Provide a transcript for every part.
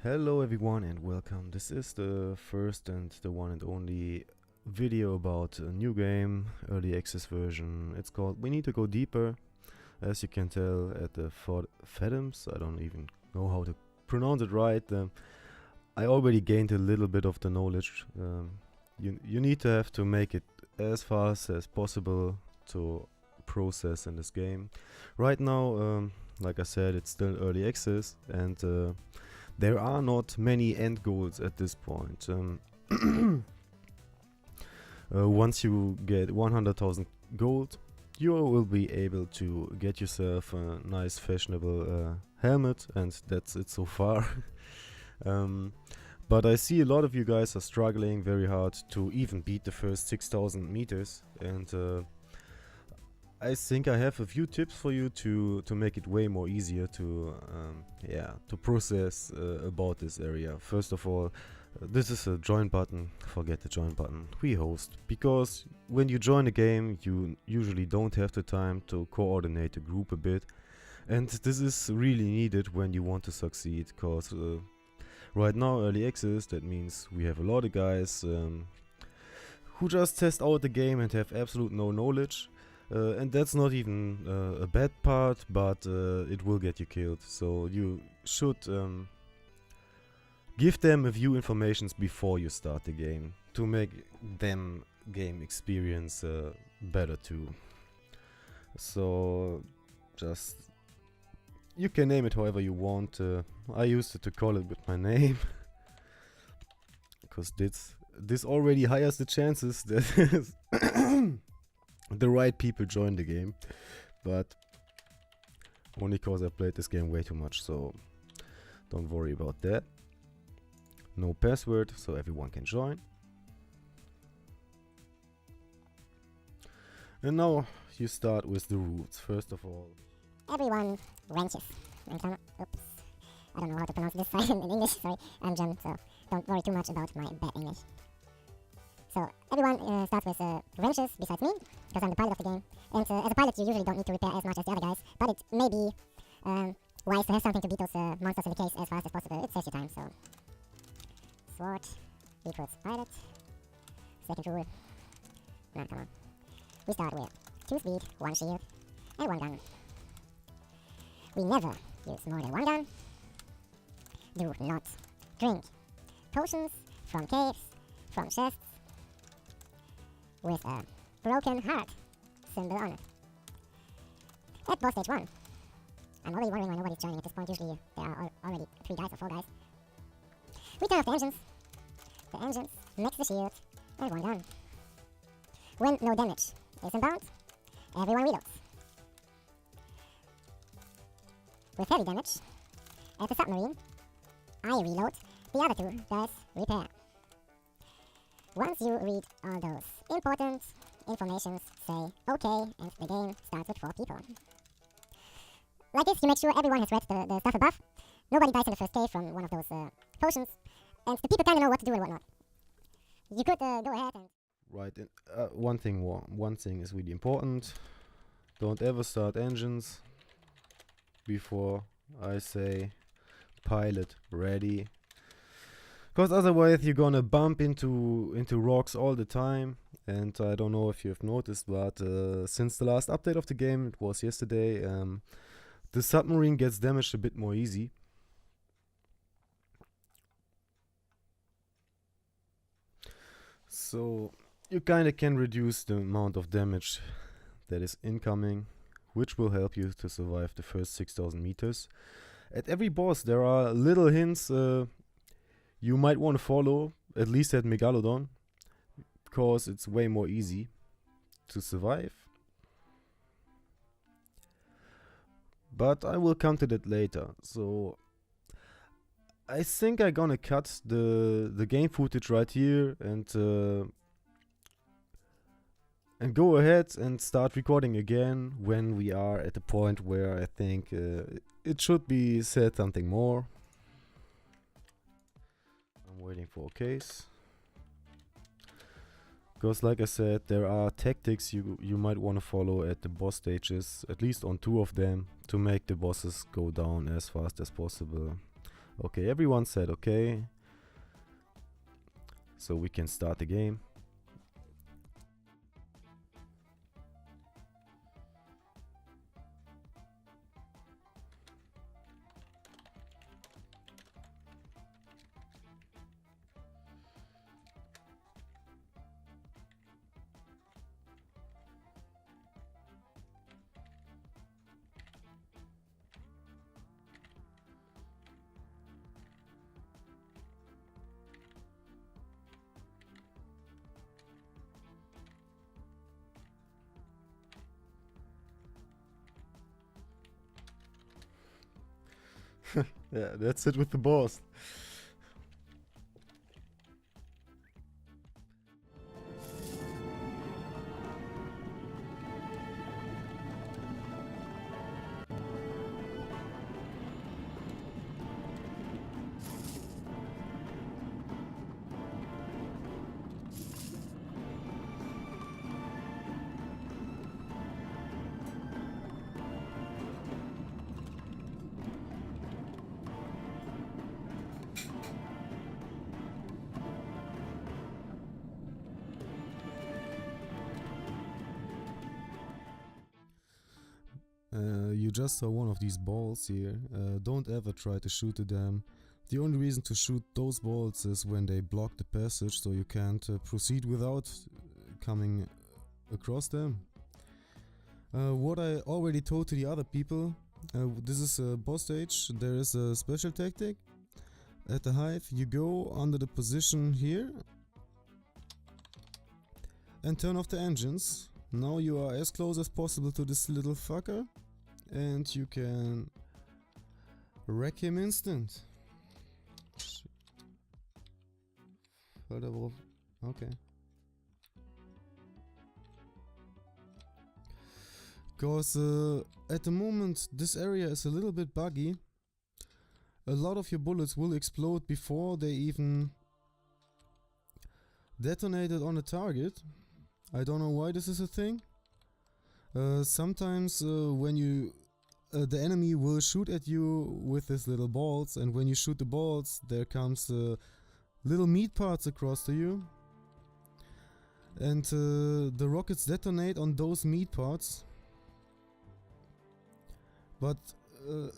Hello everyone and welcome. This is the first and the one and only video about a new game, early access version. It's called We Need to Go Deeper. As you can tell at the Phantoms, I don't even know how to pronounce it right. I already gained a little bit of the knowledge. You need to have to make it as fast as possible to process in this game. Right now, like I said, it's still early access and there are not many end goals at this point. Once you get 100,000 gold, you will be able to get yourself a nice fashionable helmet, and that's it so far. But I see a lot of you guys are struggling very hard to even beat the first 6,000 meters, and I think I have a few tips for you to make it way more easier to process about this area. First of all, this is a join button. Forget the join button. We host, because when you join a game, you usually don't have the time to coordinate a group a bit, and this is really needed when you want to succeed. Cause right now, early access, that means we have a lot of guys who just test out the game and have absolute no knowledge. And that's not even a bad part, but it will get you killed. So you should give them a few informations before you start the game to make them game experience better too. So just you can name it however you want. I used to call it with my name because this already hires the chances that the right people join the game, but only cause I played this game way too much, so don't worry about that. No password, so everyone can join. And now you start with the rules. First of all, everyone wrenches. Oops. I don't know how to pronounce this sign in English, sorry. I'm German, so don't worry too much about my bad English. So everyone starts with wrenches besides me, because I'm the pilot of the game. And as a pilot, you usually don't need to repair as much as the other guys, but it may be wise to have something to beat those monsters in the case as fast as possible. It saves you time, so sword equals pilot. Second rule. Nah, come on. We start with 2 speed, 1 shield, and 1 gun. We never use more than 1 gun. Do not drink potions from caves, from chests, with a broken heart symbol on it. At boss stage 1, I'm already wondering why nobody's joining at this point. Usually there are already 3 guys or 4 guys. We turn off the engines. The engines mix the shield and 1 gun. When no damage is inbound, everyone reloads. With heavy damage, at the submarine, I reload, the other 2 guys repair. Once you read all those important informations, say OK, and the game starts with 4 people. Like this, you make sure everyone has read the stuff above. Nobody dies in the first cave from one of those potions, and the people kind of know what to do and whatnot. You could go ahead and... right, and one thing is really important. Don't ever start engines before I say pilot ready. Because otherwise you're gonna bump into rocks all the time, and I don't know if you've noticed, but since the last update of the game, it was yesterday, the submarine gets damaged a bit more easy. So you kinda can reduce the amount of damage that is incoming, which will help you to survive the first 6,000 meters. At every boss there are little hints you might want to follow, at least at Megalodon, because it's way more easy to survive. But I will come to that later. So I think I'm gonna cut the game footage right here and go ahead and start recording again when we are at the point where I think it should be said something more. Waiting for a case, because like I said, there are tactics you might want to follow at the boss stages, at least on 2 of them, to make the bosses go down as fast as possible. Okay, everyone said okay. So we can start the game. Yeah, that's it with the boss. You just saw one of these balls here. Don't ever try to shoot at them. The only reason to shoot those balls is when they block the passage, so you can't proceed without coming across them. What I already told to the other people, this is a boss stage. There is a special tactic. At the hive, you go under the position here and turn off the engines. Now you are as close as possible to this little fucker, and you can wreck him instant. Okay. Because at the moment this area is a little bit buggy. A lot of your bullets will explode before they even detonated on a target. I don't know why this is a thing. Sometimes when you the enemy will shoot at you with his little balls, and when you shoot the balls there comes little meat parts across to you, and the rockets detonate on those meat parts. But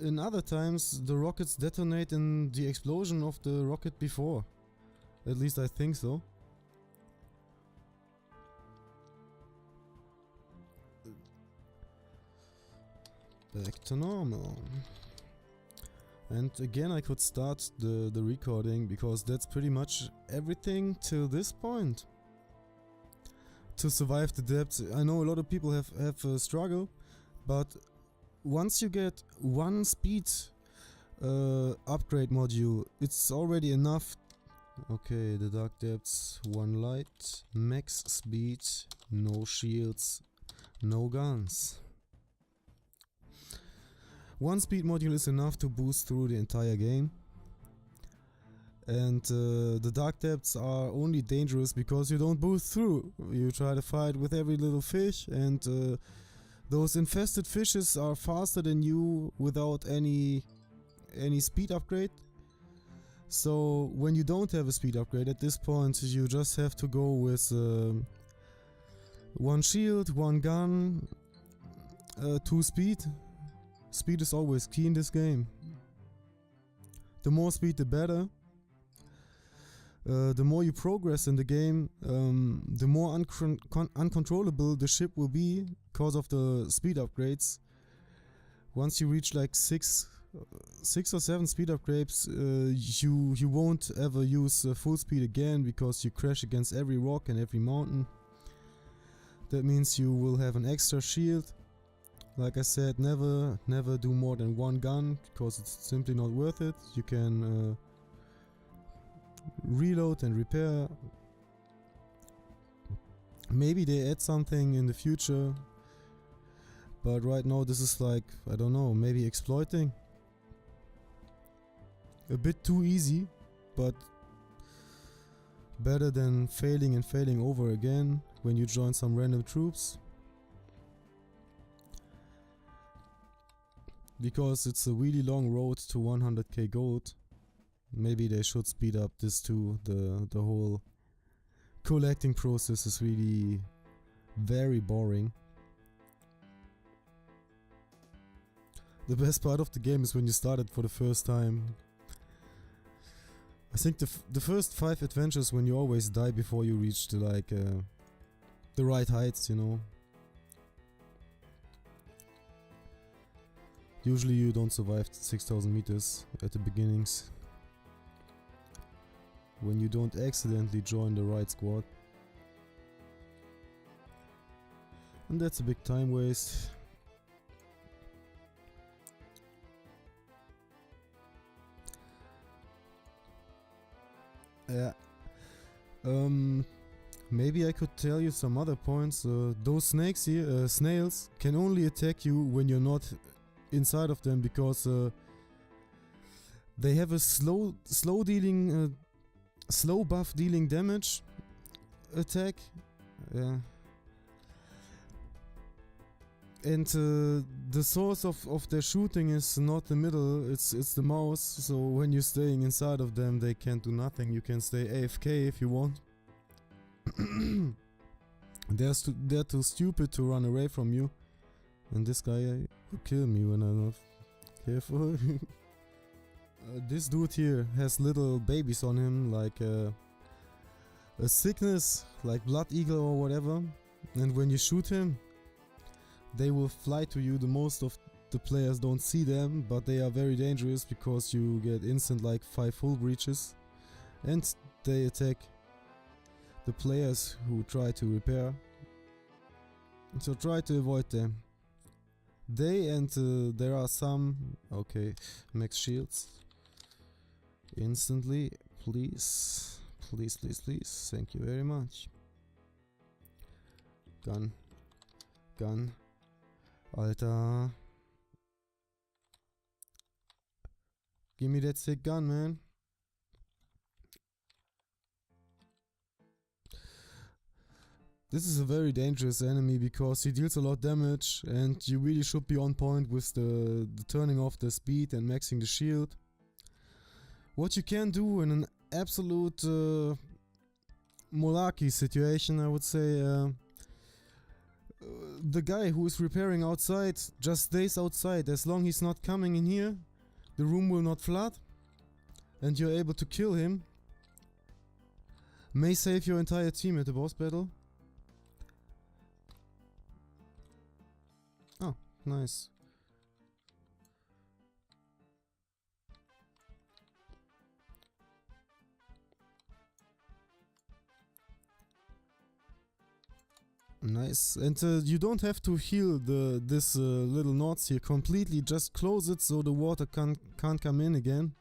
in other times the rockets detonate in the explosion of the rocket before. At least I think so. Back to normal. And again I could start the recording, because that's pretty much everything till this point. To survive the depths, I know a lot of people have a struggle, but once you get one speed upgrade module, it's already enough. Okay, the dark depths, one light, max speed, no shields, no guns. One speed module is enough to boost through the entire game. And the dark depths are only dangerous because you don't boost through. You try to fight with every little fish, and those infested fishes are faster than you without any speed upgrade. So when you don't have a speed upgrade at this point, you just have to go with one shield, one gun, 2 speed. Speed is always key in this game. The more speed the better. The more you progress in the game, the more uncontrollable the ship will be because of the speed upgrades. Once you reach like 6 or 7 speed upgrades, you won't ever use full speed again, because you crash against every rock and every mountain. That means you will have an extra shield. Like I said, never do more than one gun, because it's simply not worth it. You can reload and repair. Maybe they add something in the future, but right now this is like, I don't know, maybe exploiting. A bit too easy, but better than failing and failing over again when you join some random troops. Because it's a really long road to 100k gold, Maybe they should speed up this too. The whole collecting process is really very boring. The best part of the game is when you start it for the first time. I think the first 5 adventures when you always die before you reach the the right heights, you know. Usually you don't survive 6,000 meters at the beginnings. When you don't accidentally join the right squad. And that's a big time waste. Yeah. Maybe I could tell you some other points. Those snakes here, snails, can only attack you when you're not inside of them, because they have a slow buff dealing damage attack. Yeah. And the source of their shooting is not the middle, it's the mouse. So when you're staying inside of them, they can't do nothing. You can stay AFK if you want. They're too stupid to run away from you. And this guy will kill me when I'm not careful. This dude here has little babies on him, like a sickness, like blood eagle or whatever. And when you shoot him, they will fly to you. The most of the players don't see them, but they are very dangerous because you get instant like 5 full breaches. And they attack the players who try to repair. So try to avoid them. They and there are some... Okay, max shields. Instantly, please. Please, please, please. Thank you very much. Gun. Gun. Alter. Give me that sick gun, man. This is a very dangerous enemy because he deals a lot of damage, and you really should be on point with the turning off the speed and maxing the shield. What you can do in an absolute Molaki situation, I would say, the guy who is repairing outside just stays outside. As long as he's not coming in here, the room will not flood, and you're able to kill him. May save your entire team at the boss battle. Oh, nice. Nice. And you don't have to heal this little knots here completely. Just close it so the water can't come in again.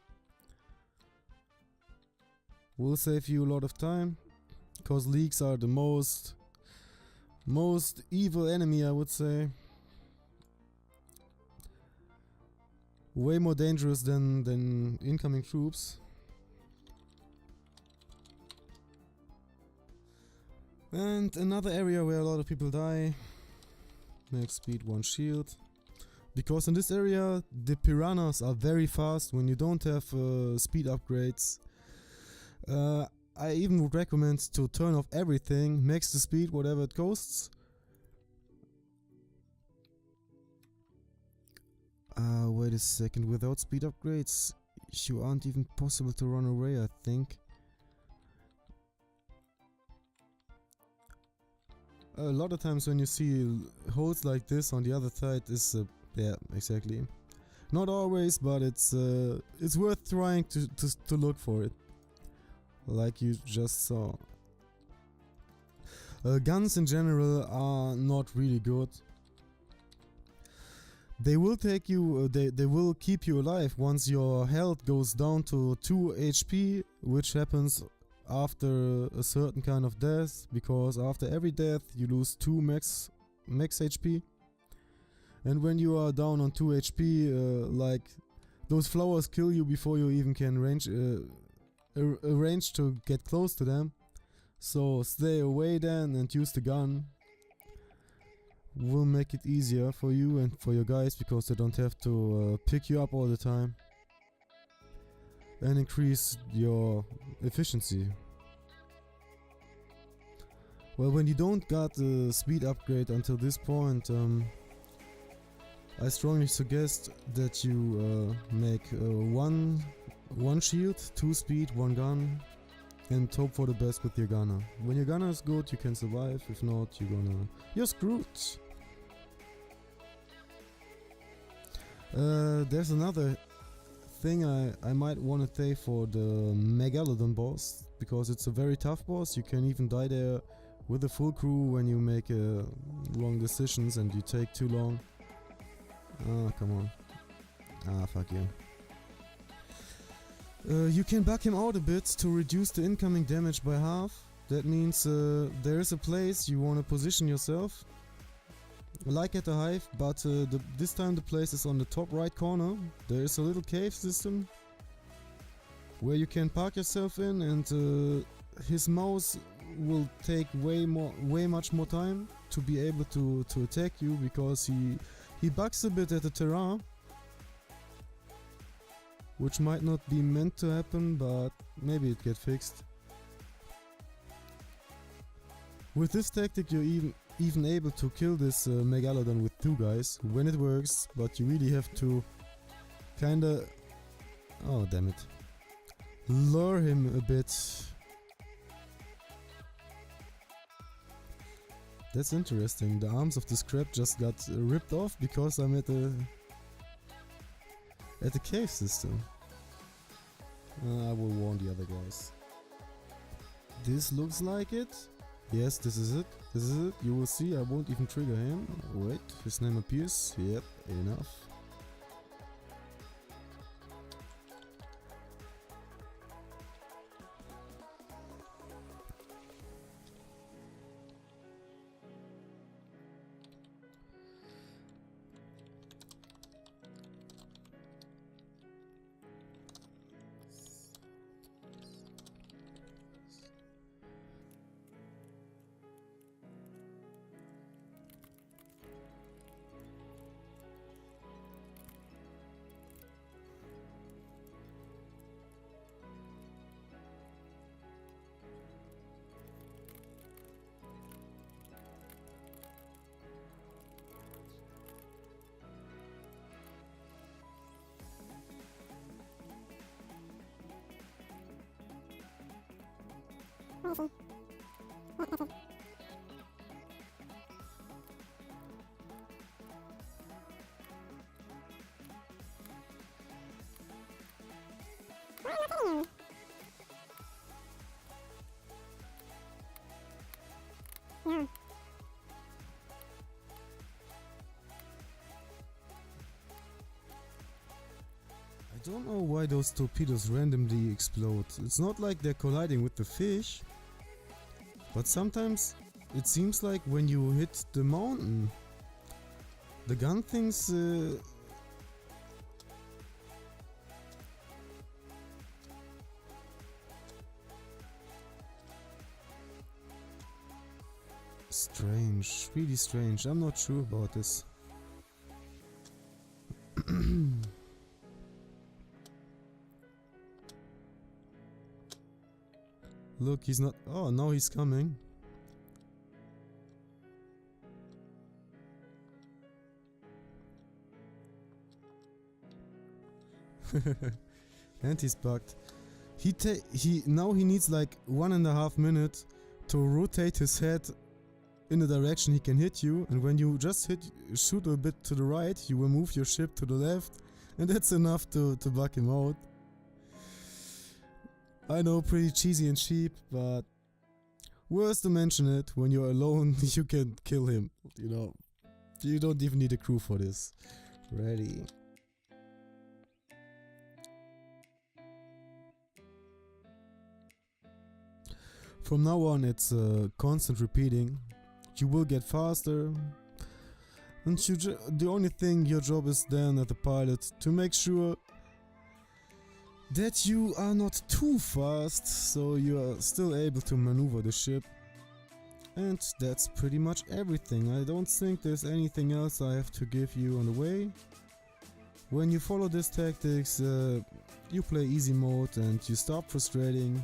Will save you a lot of time, because leaks are the most evil enemy, I would say. Way more dangerous than incoming troops. And another area where a lot of people die. Max speed, 1 shield. Because in this area the piranhas are very fast when you don't have speed upgrades. I even would recommend to turn off everything, max the speed, whatever it costs. Wait a second, without speed upgrades you aren't even possible to run away, I think. A lot of times when you see holes like this on the other side is yeah, exactly. Not always, but it's worth trying to look for it. Like you just saw. Guns in general are not really good. They will take you, they will keep you alive once your health goes down to 2 HP, which happens after a certain kind of death, because after every death you lose 2 max HP. And when you are down on 2 HP, like those flowers kill you before you even can arrange to get close to them. So stay away then and use the gun. Will make it easier for you and for your guys, because they don't have to pick you up all the time. and increase your efficiency. Well, when you don't got a speed upgrade until this point, I strongly suggest that you make one shield, 2 speed, 1 gun, and hope for the best with your gunner. When your gunner is good, you can survive. If not, you're screwed. There's another thing I might want to say for the Megalodon boss, because it's a very tough boss. You can even die there with a full crew when you make wrong decisions and you take too long. Ah, come on. Ah, fuck you. You can bug him out a bit to reduce the incoming damage by half. That means there is a place you want to position yourself, like at the hive, but this time the place is on the top right corner. There is a little cave system where you can park yourself in, and his mouse will take way much more time to be able to attack you, because he bugs a bit at the terrain, which might not be meant to happen, but maybe it gets fixed. With this tactic you're even able to kill this Megalodon with 2 guys when it works, but you really have to kinda, oh damn it, lure him a bit. That's interesting. The arms of this crab just got ripped off because I'm at the cave system. I will warn the other guys. This looks like it. Yes, this is it. This is it. You will see. I won't even trigger him. Wait, his name appears. Yep, enough. Awesome. What happened? Why am I killing him? Yeah. I don't know why those torpedoes randomly explode. It's not like they're colliding with the fish, but sometimes it seems like when you hit the mountain, the gun thinks strange, really strange. I'm not sure about this. Look, he's not. Oh, now he's coming. And he's bugged. Now he needs like 1.5 minutes to rotate his head in the direction he can hit you, and when you just shoot a bit to the right, you will move your ship to the left, and that's enough to bug him out. I know, pretty cheesy and cheap, but worth to mention it. When you're alone, you can kill him, you know. You don't even need a crew for this. Ready. From now on, it's constant repeating. You will get faster, and the only thing your job is then as a pilot to make sure that you are not too fast, so you are still able to maneuver the ship. And that's pretty much everything. I don't think there's anything else I have to give you on the way. When you follow these tactics, you play easy mode and you stop frustrating.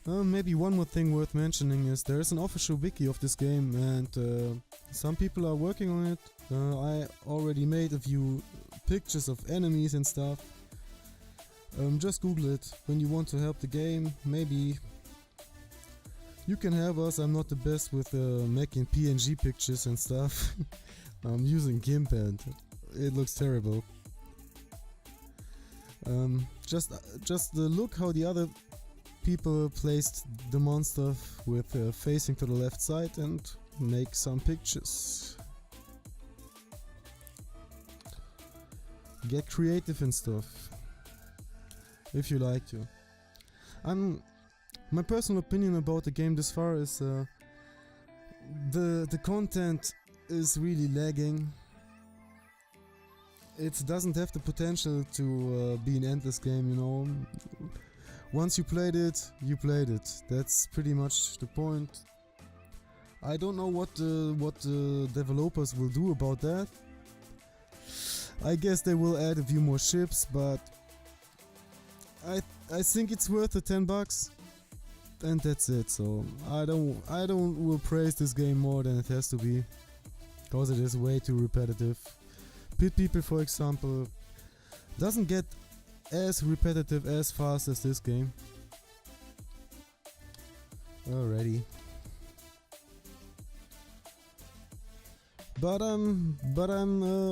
Maybe one more thing worth mentioning is there is an official wiki of this game, and some people are working on it. I already made a few pictures of enemies and stuff. Just Google it when you want to help the game. Maybe you can help us. I'm not the best with making PNG pictures and stuff. I'm using GIMP and it looks terrible. Just look how the other people placed the monster with facing to the left side and make some pictures. Get creative and stuff if you like to. My personal opinion about the game this far is the content is really lagging. It doesn't have the potential to be an endless game, you know. Once you played it, you played it. That's pretty much the point. I don't know what the developers will do about that. I guess they will add a few more ships, but I think it's worth the $10, and that's it. So I will praise this game more than it has to be, because it is way too repetitive. Pit People, for example, doesn't get as repetitive as fast as this game. Alrighty. But I'm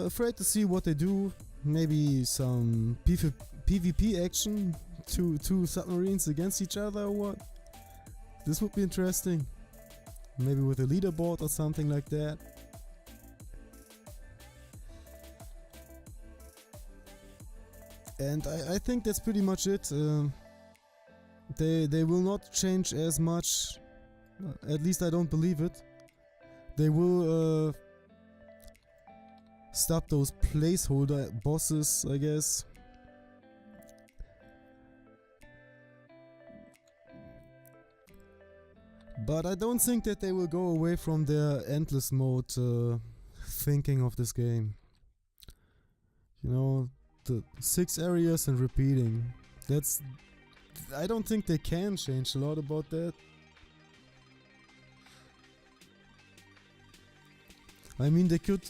afraid to see what they do. Maybe some PvP action, two submarines against each other or what? This would be interesting. Maybe with a leaderboard or something like that. And I think that's pretty much it. They will not change as much. At least I don't believe it. They will stop those placeholder bosses, I guess. But I don't think that they will go away from their endless mode thinking of this game. You know, the 6 areas and repeating. I don't think they can change a lot about that. I mean, they could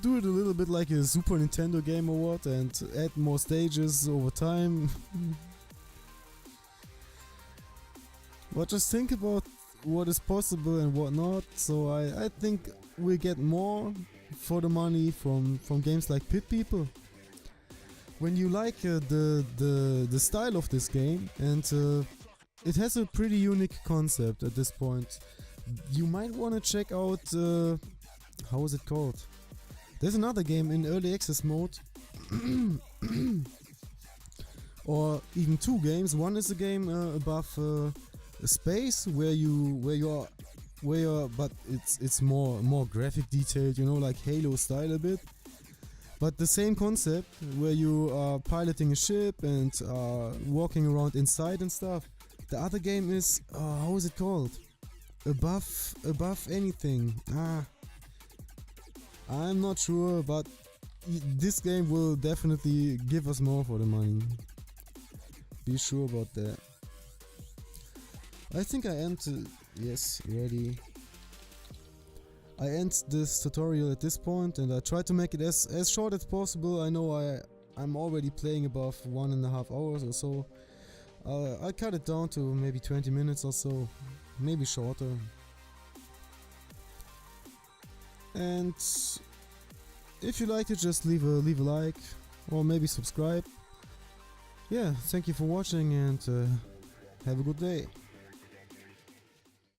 do it a little bit like a Super Nintendo game or what, and add more stages over time. But just think about what is possible and what not. So I think we get more for the money from games like Pit People. When you like the style of this game, and it has a pretty unique concept at this point, you might want to check out how is it called? There's another game in early access mode, or even 2 games. One is a game above space where you are, but it's more graphic detailed, you know, like Halo style a bit. But the same concept, where you are piloting a ship and walking around inside and stuff. The other game is, how is it called? Above anything. I'm not sure, but this game will definitely give us more for the money. Be sure about that. I think I end. Yes, ready. I end this tutorial at this point, and I try to make it as short as possible. I know I'm already playing above 1.5 hours or so. I'll cut it down to maybe 20 minutes or so, maybe shorter. And if you liked it, just leave a like or maybe subscribe. Yeah, thank you for watching, and have a good day.